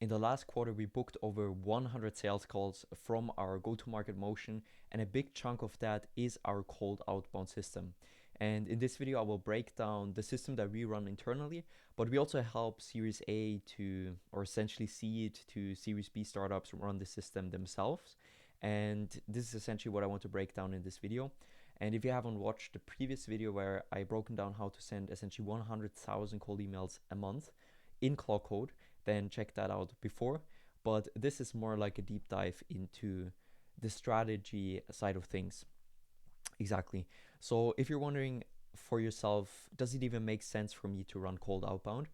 In the last quarter, we booked over 100 sales calls from our go-to-market motion, and a big chunk of that is our cold outbound system. And in this video, I will break down the system that we run internally, but we also help Series A to, or essentially seed to Series B startups run the system themselves. And this is essentially what I want to break down in this video. And if you haven't watched the previous video where I broken down how to send essentially 100,000 cold emails a month in Claude Code, then check that out before. But this is more like a deep dive into the strategy side of things. Exactly. So if you're wondering for yourself, does it even make sense for me to run cold outbound?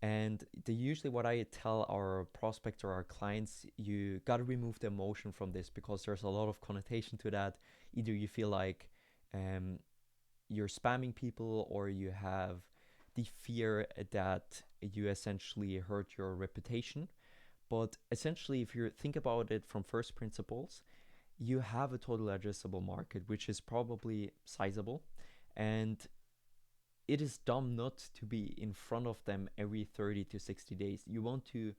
And usually what I tell our prospects or our clients, you got to remove the emotion from this because there's a lot of connotation to that. Either you feel like um, you're spamming people, or you have the fear that you essentially hurt your reputation. But essentially, if you think about it from first principles, you have a total addressable market, which is probably sizable. And it is dumb not to be in front of them every 30 to 60 days. You want to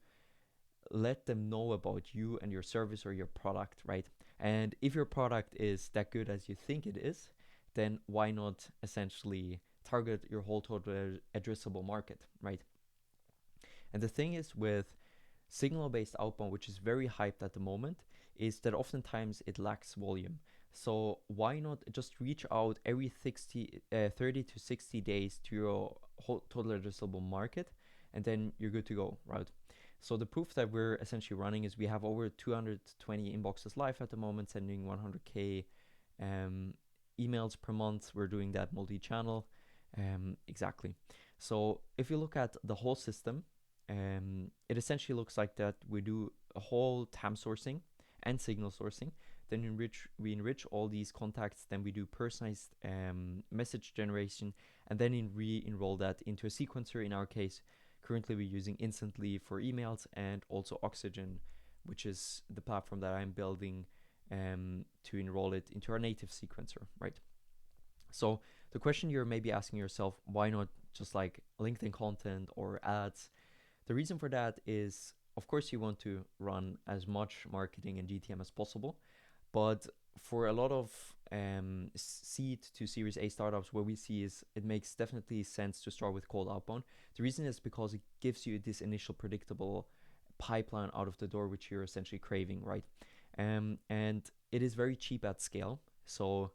let them know about you and your service or your product, right? And if your product is that good as you think it is, then why not essentially target your whole total addressable market, right? And the thing is with signal-based outbound, which is very hyped at the moment, is that oftentimes it lacks volume. So why not just reach out every 30 to 60 days to your whole total addressable market, and then you're good to go, right? So the proof that we're essentially running is we have over 220 inboxes live at the moment, sending 100K emails per month. We're doing that multi-channel. Exactly. So if you look at the whole system, it essentially looks like that we do a whole TAM sourcing and signal sourcing. Then we enrich all these contacts. Then we do personalized message generation, and then re-enroll that into a sequencer. In our case, currently we're using Instantly for emails, and also Oxygen, which is the platform that I'm building to enroll it into our native sequencer, right? So the question you're maybe asking yourself, why not just like LinkedIn content or ads? The reason for that is, of course, you want to run as much marketing and GTM as possible. But for a lot of seed to Series A startups, what we see is it makes definitely sense to start with cold outbound. The reason is because it gives you this initial predictable pipeline out of the door, which you're essentially craving, right? And it is very cheap at scale. So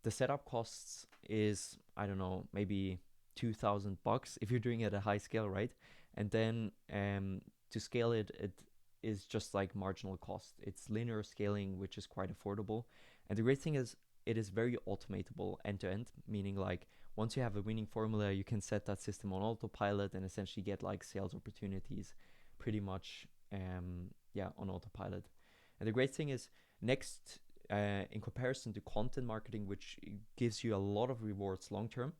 the setup costs is, I don't know, maybe $2,000 if you're doing it at a high scale, right? And then to scale it, it is just like marginal cost. It's linear scaling, which is quite affordable. And the great thing is it is very automatable end to end, meaning like once you have a winning formula, you can set that system on autopilot and essentially get like sales opportunities pretty much on autopilot. And the great thing is next in comparison to content marketing, which gives you a lot of rewards long term,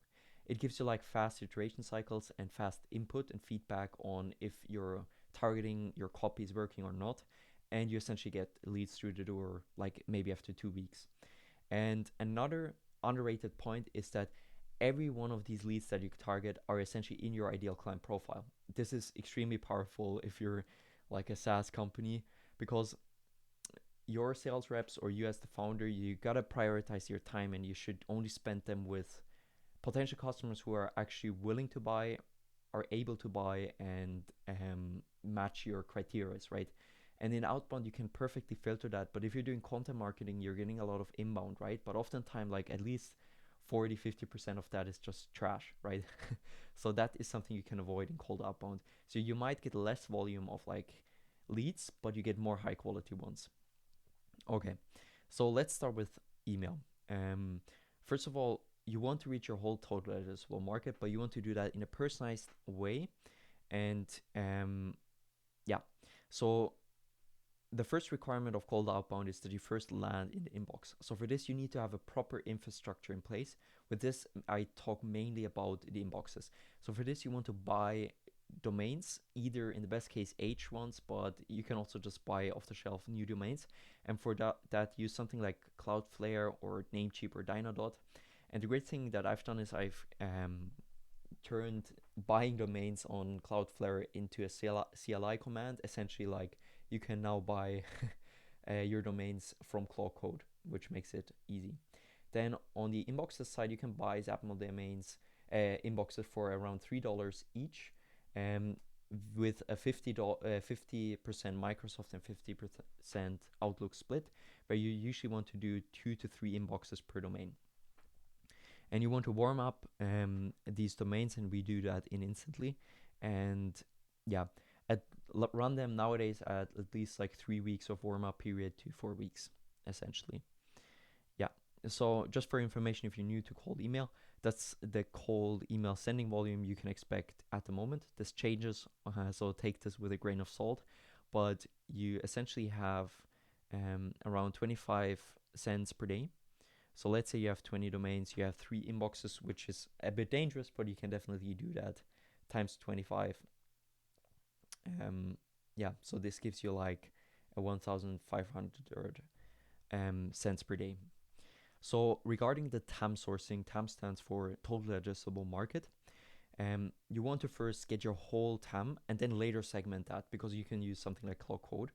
it gives you like fast iteration cycles and fast input and feedback on if your targeting your copy is working or not. And you essentially get leads through the door like maybe after 2 weeks. And another underrated point is that every one of these leads that you target are essentially in your ideal client profile. This is extremely powerful if you're like a SaaS company, because your sales reps or you as the founder, you gotta prioritize your time, and you should only spend them with potential customers who are actually willing to buy, are able to buy, and match your criteria, right? And in outbound, you can perfectly filter that. But if you're doing content marketing, you're getting a lot of inbound, right? But oftentimes, like at least 40-50% of that is just trash, right? So that is something you can avoid in cold outbound. So you might get less volume of like leads, but you get more high quality ones. Okay, so let's start with email. First of all, you want to reach your whole total addressable market, but you want to do that in a personalized way. And yeah, so the first requirement of cold outbound is that you first land in the inbox. So for this, you need to have a proper infrastructure in place. With this, I talk mainly about the inboxes. So for this, you want to buy domains, either in the best case H ones, but you can also just buy off the shelf new domains. And for that use something like Cloudflare or Namecheap or Dynadot. And the great thing that I've done is I've turned buying domains on Cloudflare into a CLI command. Essentially, like you can now buy your domains from Claude Code, which makes it easy. Then on the inboxes side, you can buy zapmail domains inboxes for around $3 each, um, with a 50% Microsoft and 50% Outlook split, where you usually want to do 2 to 3 inboxes per domain. And you want to warm up these domains, and we do that instantly. And yeah, run them nowadays at least like 3 weeks of warm up period to 4 weeks, essentially. Yeah. So just for information, if you're new to cold email, that's the cold email sending volume you can expect at the moment. This changes, so take this with a grain of salt. But you essentially have around 25 cents per day. So let's say you have 20 domains, you have 3 inboxes, which is a bit dangerous, but you can definitely do that times 25. Yeah, so this gives you like a 1,500 cents per day. So regarding the TAM sourcing, TAM stands for Total Addressable Market. You want to first get your whole TAM and then later segment that, because you can use something like Claude Code.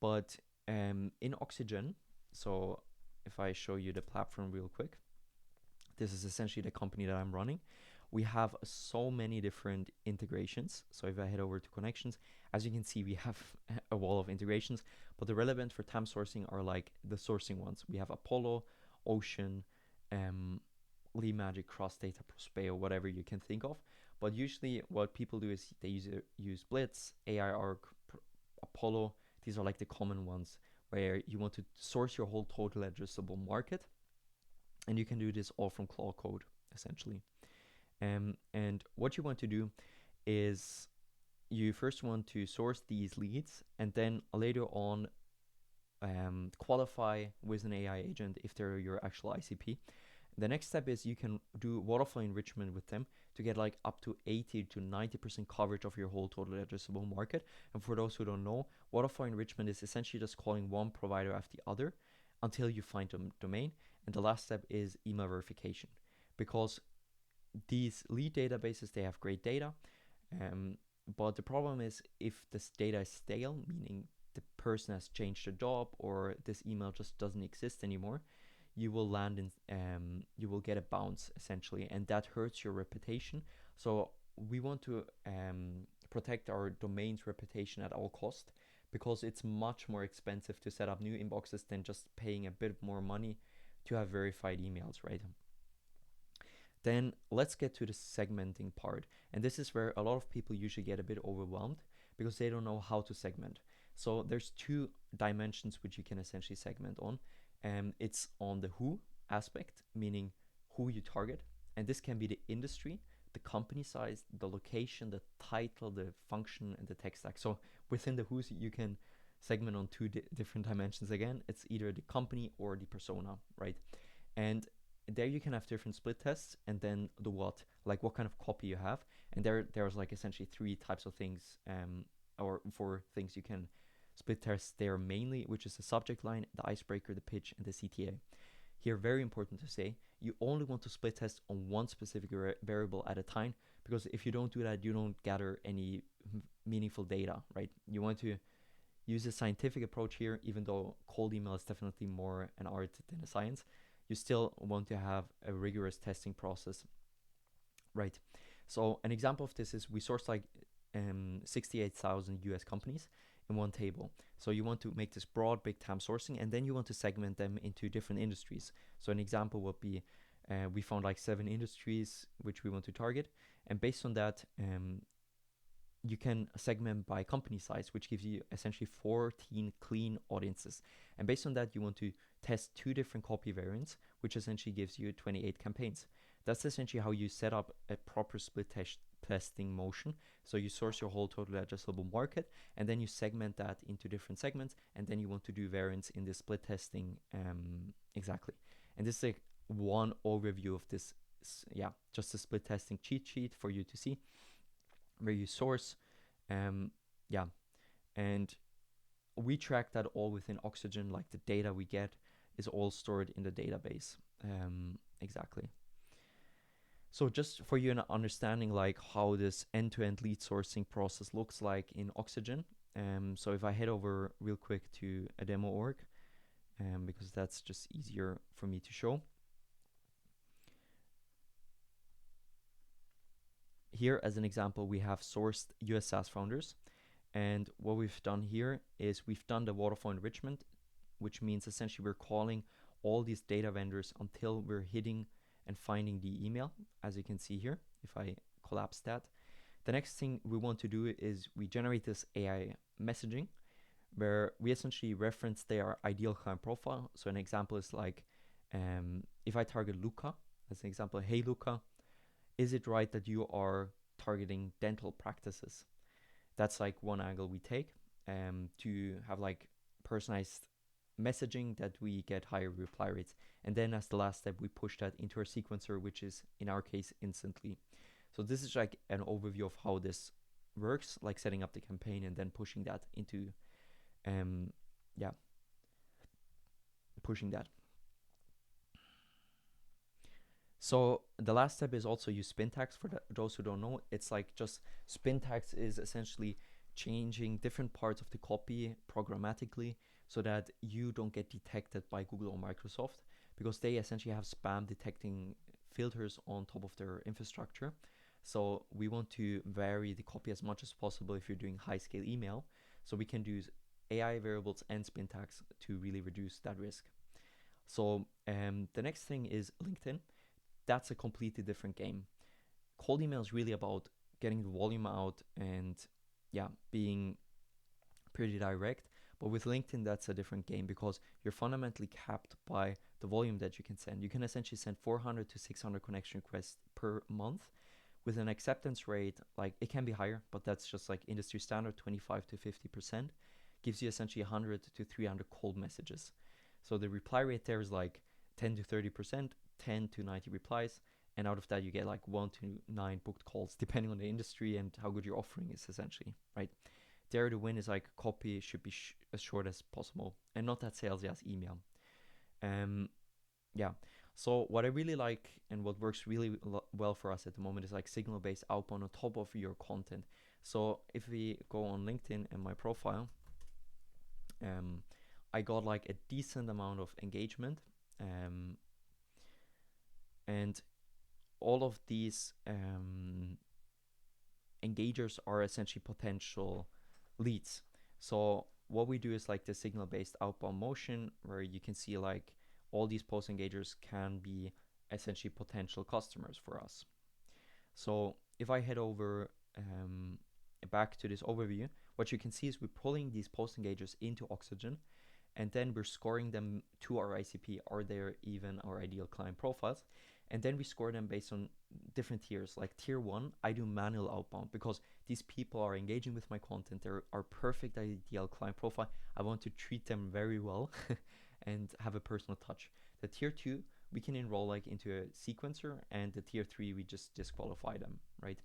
But in Oxygen, so if I show you the platform real quick, this is essentially the company that I'm running. We have so many different integrations. So if I head over to connections, as you can see, we have a wall of integrations, but the relevant for TAM sourcing are like the sourcing ones. We have Apollo, Ocean, Lee Magic, Cross Data, Prospeo, whatever you can think of. But usually what people do is they use Blitz, AI Arc, Apollo. These are like the common ones where you want to source your whole total addressable market. And you can do this all from Claude Code, essentially. And what you want to do is you first want to source these leads, and then later on qualify with an AI agent if they're your actual ICP. The next step is you can do waterfall enrichment with them to get like up to 80 to 90% coverage of your whole total addressable market. And for those who don't know, waterfall enrichment is essentially just calling one provider after the other until you find a domain. And the last step is email verification, because these lead databases, they have great data. But the problem is if this data is stale, meaning the person has changed their job or this email just doesn't exist anymore, you will land in, you will get a bounce essentially, and that hurts your reputation. So we want to protect our domain's reputation at all cost, because it's much more expensive to set up new inboxes than just paying a bit more money to have verified emails, right? Then let's get to the segmenting part. And this is where a lot of people usually get a bit overwhelmed because they don't know how to segment. So there's 2 dimensions which you can essentially segment on. It's on the who aspect, meaning who you target. And this can be the industry, the company size, the location, the title, the function, and the tech stack. So within the who's, you can segment on 2 different dimensions again. It's either the company or the persona, right? And there you can have different split tests, and then the what, like what kind of copy you have. And there's like essentially 3 types of things, or 4 things you can split test there mainly, which is the subject line, the icebreaker, the pitch, and the CTA. Here, very important to say, you only want to split test on one specific variable at a time, because if you don't do that, you don't gather any meaningful data, right? You want to use a scientific approach here, even though cold email is definitely more an art than a science. You still want to have a rigorous testing process, right? So an example of this is we source like 68,000 US companies in one table. So you want to make this broad, big TAM sourcing, and then you want to segment them into different industries. So an example would be we found like 7 industries which we want to target, and based on that, you can segment by company size, which gives you essentially 14 clean audiences. And based on that, you want to test 2 different copy variants, which essentially gives you 28 campaigns. That's essentially how you set up a proper split testing motion. So you source your whole total addressable market, and then you segment that into different segments, and then you want to do variants in the split testing exactly. And this is like one overview of this, just a split testing cheat sheet for you to see, where you source, and we track that all within Oxygen. Like the data we get is all stored in the database, exactly. So just for you an understanding like how this end-to-end lead sourcing process looks like in Oxygen. So if I head over real quick to a demo org, because that's just easier for me to show. Here, as an example, we have sourced US SaaS founders. And what we've done here is we've done the waterfall enrichment, which means essentially we're calling all these data vendors until we're hitting and finding the email, as you can see here, if I collapse that. The next thing we want to do is we generate this AI messaging where we essentially reference their ideal client profile. So an example is like, if I target Luca, as an example, hey Luca, is it right that you are targeting dental practices? That's like one angle we take to have like personalized messaging that we get higher reply rates. And then as the last step, we push that into our sequencer, which is in our case instantly. So this is like an overview of how this works, like setting up the campaign and then pushing that into, pushing that. So the last step is also use Spintax. For those who don't know, it's like just Spintax is essentially changing different parts of the copy programmatically so that you don't get detected by Google or Microsoft, because they essentially have spam detecting filters on top of their infrastructure. So we want to vary the copy as much as possible if you're doing high scale email. So we can use AI variables and Spintax to really reduce that risk. So the next thing is LinkedIn. That's a completely different game. Cold email is really about getting the volume out and being pretty direct. But with LinkedIn, that's a different game because you're fundamentally capped by the volume that you can send. You can essentially send 400 to 600 connection requests per month with an acceptance rate, like it can be higher, but that's just like industry standard, 25 to 50%, gives you essentially 100 to 300 cold messages. So the reply rate there is like 10 to 30%, 10 to 90 replies, and out of that you get like 1 to 9 booked calls depending on the industry and how good your offering is, essentially, right? There the win is like copy should be as short as possible and not that salesy as email. So what I really like and what works really well for us at the moment is like signal based outbound on top of your content. So if we go on LinkedIn and my profile, I got like a decent amount of engagement, and all of these engagers are essentially potential leads. So what we do is like the signal based outbound motion, where you can see like all these post engagers can be essentially potential customers for us. So if I head over back to this overview, what you can see is we're pulling these post engagers into Oxygen, and then we're scoring them to our ICP. Are they even our ideal client profiles? And then we score them based on different tiers. Like tier 1, I do manual outbound because these people are engaging with my content. They're our perfect ideal client profile. I want to treat them very well and have a personal touch. The tier 2, we can enroll like into a sequencer, and the tier 3, we just disqualify them, right?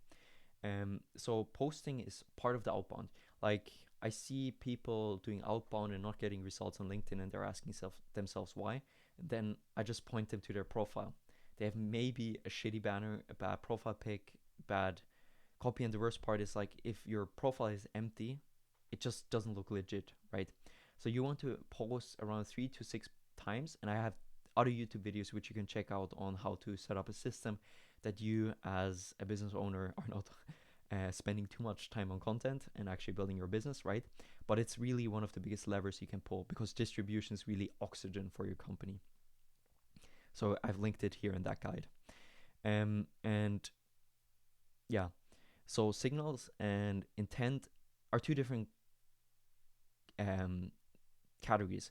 So posting is part of the outbound. Like I see people doing outbound and not getting results on LinkedIn, and they're asking themselves why. Then I just point them to their profile. They have maybe a shitty banner, a bad profile pic, bad copy, and the worst part is like if your profile is empty, it just doesn't look legit, right? So you want to post around 3 to 6 times, and I have other YouTube videos which you can check out on how to set up a system that you as a business owner are not spending too much time on content and actually building your business, right? But it's really one of the biggest levers you can pull because distribution is really oxygen for your company. So I've linked it here in that guide. So signals and intent are two different categories.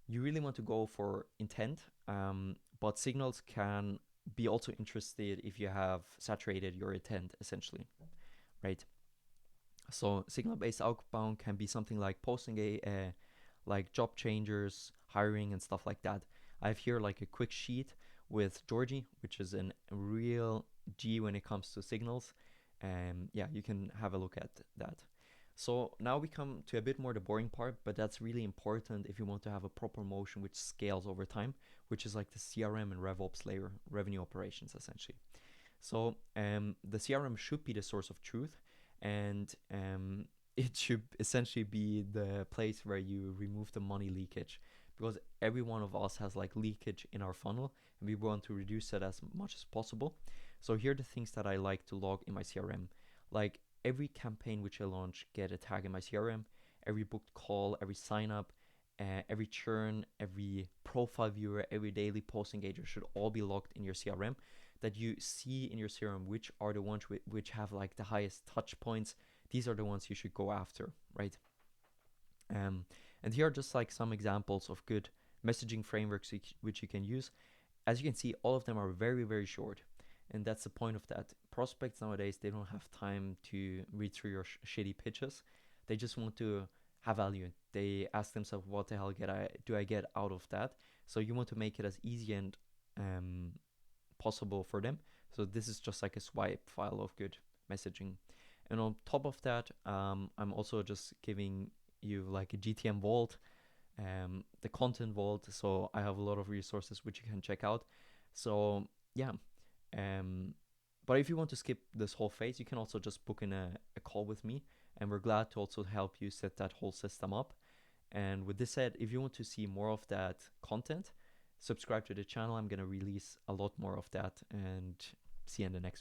You really want to go for intent, but signals can be also interested if you have saturated your intent, essentially, right? So signal-based outbound can be something like posting like job changers, hiring, and stuff like that. I have here like a quick sheet with Georgie, which is a real G when it comes to signals. You can have a look at that. So now we come to a bit more the boring part, but that's really important if you want to have a proper motion which scales over time, which is like the CRM and RevOps layer, revenue operations, essentially. So the CRM should be the source of truth, and it should essentially be the place where you remove the money leakage, because every one of us has like leakage in our funnel, and we want to reduce that as much as possible. So here are the things that I like to log in my CRM. Like every campaign which I launch get a tag in my CRM, every booked call, every sign up, every churn, every profile viewer, every daily post engager should all be logged in your CRM, that you see in your CRM which are the ones which have like the highest touch points. These are the ones you should go after, right? And here are just like some examples of good messaging frameworks which you can use. As you can see, all of them are very, very short. And that's the point of that. Prospects nowadays, they don't have time to read through your shitty pitches. They just want to have value. They ask themselves, what the hell do I get out of that? So you want to make it as easy and possible for them. So this is just like a swipe file of good messaging. And on top of that, I'm also just giving you like a GTM Vault, the content vault. So I have a lot of resources which you can check out. So yeah, but if you want to skip this whole phase, you can also just book in a call with me, and we're glad to also help you set that whole system up. And with this said, if you want to see more of that content, subscribe to the channel. I'm going to release a lot more of that, and see you in the next